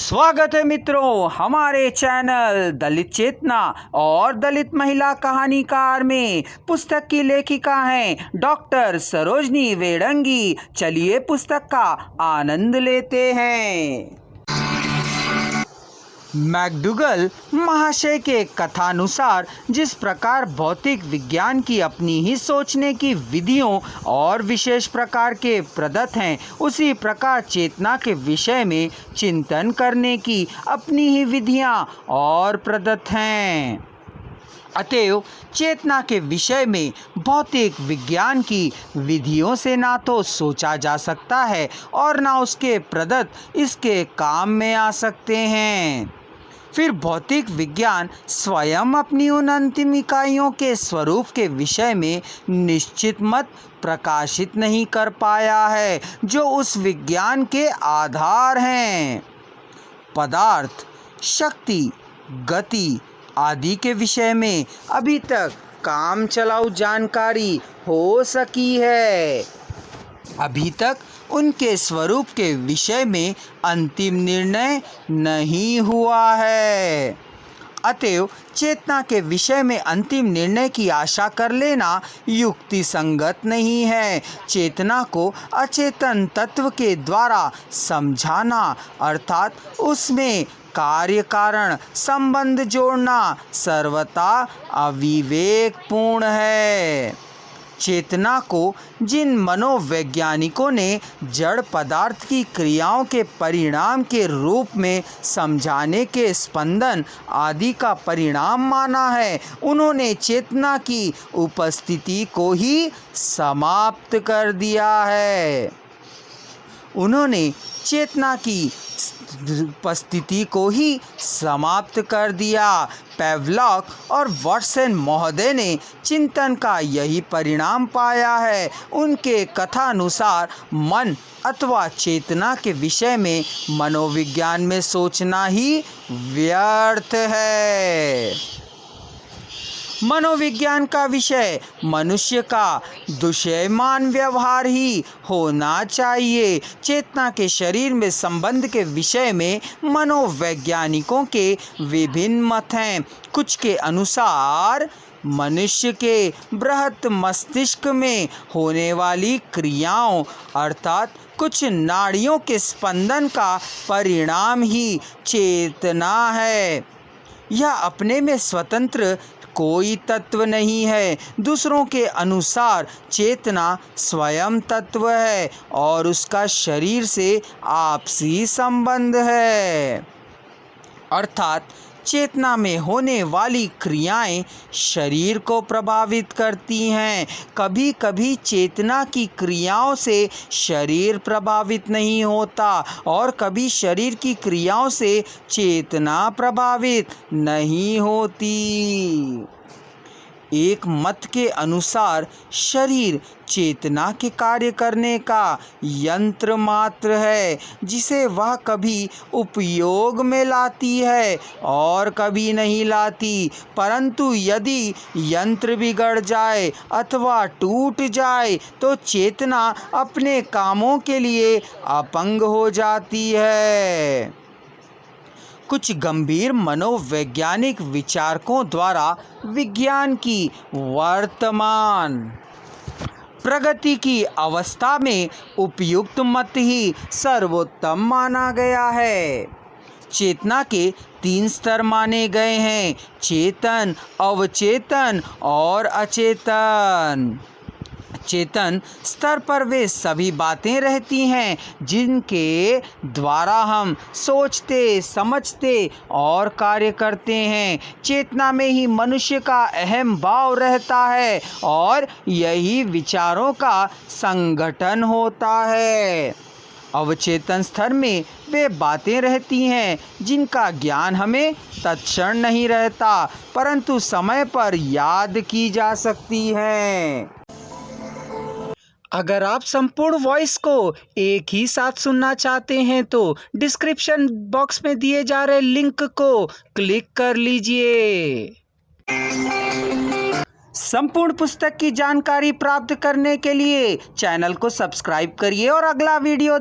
स्वागत है मित्रों हमारे चैनल दलित चेतना और दलित महिला कहानीकार में। पुस्तक की लेखिका हैं डॉक्टर सरोजनी वेडंगी। चलिए पुस्तक का आनंद लेते हैं। मैकडूगल महाशय के कथानुसार जिस प्रकार भौतिक विज्ञान की अपनी ही सोचने की विधियों और विशेष प्रकार के प्रदत्त हैं, उसी प्रकार चेतना के विषय में चिंतन करने की अपनी ही विधियां और प्रदत्त हैं। अतएव चेतना के विषय में भौतिक विज्ञान की विधियों से ना तो सोचा जा सकता है और ना उसके प्रदत्त इसके काम में आ सकते हैं। फिर भौतिक विज्ञान स्वयं अपनी उन अंतिम इकाइयों के स्वरूप के विषय में निश्चित मत प्रकाशित नहीं कर पाया है जो उस विज्ञान के आधार हैं। पदार्थ, शक्ति, गति आदि के विषय में अभी तक काम चलाऊ जानकारी हो सकी है। अभी तक उनके स्वरूप के विषय में अंतिम निर्णय नहीं हुआ है। अतएव चेतना के विषय में अंतिम निर्णय की आशा कर लेना युक्ति संगत नहीं है। चेतना को अचेतन तत्व के द्वारा समझाना अर्थात उसमें कार्य कारण संबंध जोड़ना सर्वथा अविवेकपूर्ण है। चेतना को जिन मनोवैज्ञानिकों ने जड़ पदार्थ की क्रियाओं के परिणाम के रूप में समझाने के स्पंदन आदि का परिणाम माना है, उन्होंने चेतना की उपस्थिति को ही समाप्त कर दिया है। उन्होंने चेतना की उपस्थिति को ही समाप्त कर दिया। पेवलॉक और वाटसन महोदय ने चिंतन का यही परिणाम पाया है। उनके कथानुसार मन अथवा चेतना के विषय में मनोविज्ञान में सोचना ही व्यर्थ है। मनोविज्ञान का विषय मनुष्य का दुष्यमान व्यवहार ही होना चाहिए। चेतना के शरीर में संबंध के विषय में मनोवैज्ञानिकों के विभिन्न मत हैं। कुछ के अनुसार मनुष्य के बृहत मस्तिष्क में होने वाली क्रियाओं अर्थात कुछ नाड़ियों के स्पंदन का परिणाम ही चेतना है। यह अपने में स्वतंत्र कोई तत्व नहीं है। दूसरों के अनुसार चेतना स्वयं तत्व है और उसका शरीर से आपसी संबंध है। अर्थात चेतना में होने वाली क्रियाएं शरीर को प्रभावित करती हैं। कभी कभी चेतना की क्रियाओं से शरीर प्रभावित नहीं होता और कभी शरीर की क्रियाओं से चेतना प्रभावित नहीं होती। एक मत के अनुसार शरीर चेतना के कार्य करने का यंत्र मात्र है जिसे वह कभी उपयोग में लाती है और कभी नहीं लाती। परंतु यदि यंत्र बिगड़ जाए अथवा टूट जाए तो चेतना अपने कामों के लिए अपंग हो जाती है। कुछ गंभीर मनोवैज्ञानिक विचारकों द्वारा विज्ञान की वर्तमान प्रगति की अवस्था में उपयुक्त मत ही सर्वोत्तम माना गया है। चेतना के 3 स्तर माने गए हैं: चेतन, अवचेतन और अचेतन। चेतन स्तर पर वे सभी बातें रहती हैं जिनके द्वारा हम सोचते, समझते और कार्य करते हैं। चेतना में ही मनुष्य का अहम भाव रहता है और यही विचारों का संगठन होता है। अवचेतन स्तर में वे बातें रहती हैं जिनका ज्ञान हमें तत्क्षण नहीं रहता परंतु समय पर याद की जा सकती हैं। अगर आप संपूर्ण वॉइस को एक ही साथ सुनना चाहते हैं तो डिस्क्रिप्शन बॉक्स में दिए जा रहे लिंक को क्लिक कर लीजिए। संपूर्ण पुस्तक की जानकारी प्राप्त करने के लिए चैनल को सब्सक्राइब करिए और अगला वीडियो